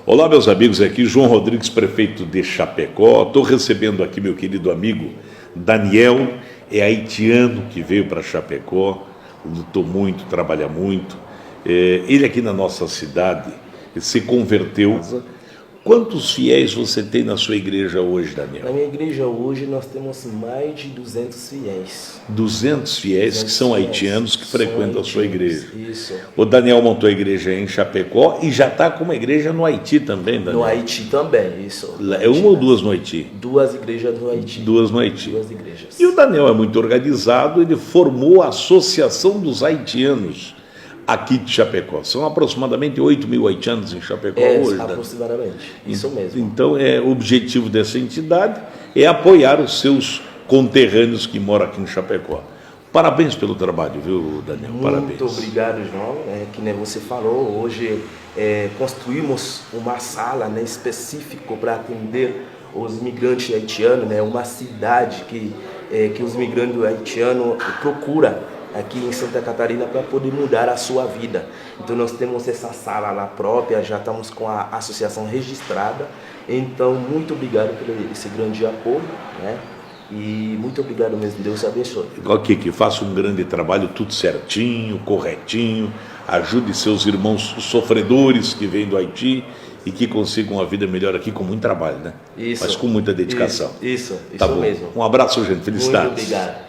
Olá, meus amigos, aqui João Rodrigues, prefeito de Chapecó. Estou recebendo aqui meu querido amigo Daniel, é haitiano que veio para Chapecó, lutou muito, trabalha muito. Ele aqui na nossa cidade se converteu. Quantos fiéis você tem na sua igreja hoje, Daniel? Na minha igreja hoje nós temos mais de 200 fiéis. 200 fiéis que são haitianos que frequentam a sua igreja. Isso. O Daniel montou a igreja em Chapecó e já está com uma igreja no Haiti também, Daniel? No Haiti também, isso. É uma ou duas no Haiti? Duas igrejas no Haiti. Duas no Haiti. Duas igrejas. E o Daniel é muito organizado, ele formou a Associação dos Haitianos aqui de Chapecó. São aproximadamente 8 mil haitianos em Chapecó hoje. Aproximadamente, isso mesmo. Então, o objetivo dessa entidade é apoiar os seus conterrâneos que moram aqui em Chapecó. Parabéns pelo trabalho, viu, Daniel? Parabéns. Muito obrigado, João. Que nem você falou, hoje construímos uma sala, né, específica para atender os migrantes haitianos, né, uma cidade que os migrantes haitianos procuram aqui em Santa Catarina para poder mudar a sua vida. Então nós temos essa sala lá própria, já estamos com a associação registrada. Então muito obrigado por esse grande apoio, né? E muito obrigado mesmo, Deus abençoe. Ok, que faça um grande trabalho, tudo certinho, corretinho, ajude seus irmãos sofredores que vêm do Haiti e que consigam uma vida melhor aqui com muito trabalho, né? Isso. Mas com muita dedicação. Isso Tá bom. mesmo. Um abraço, gente. Felicidades. Muito obrigado.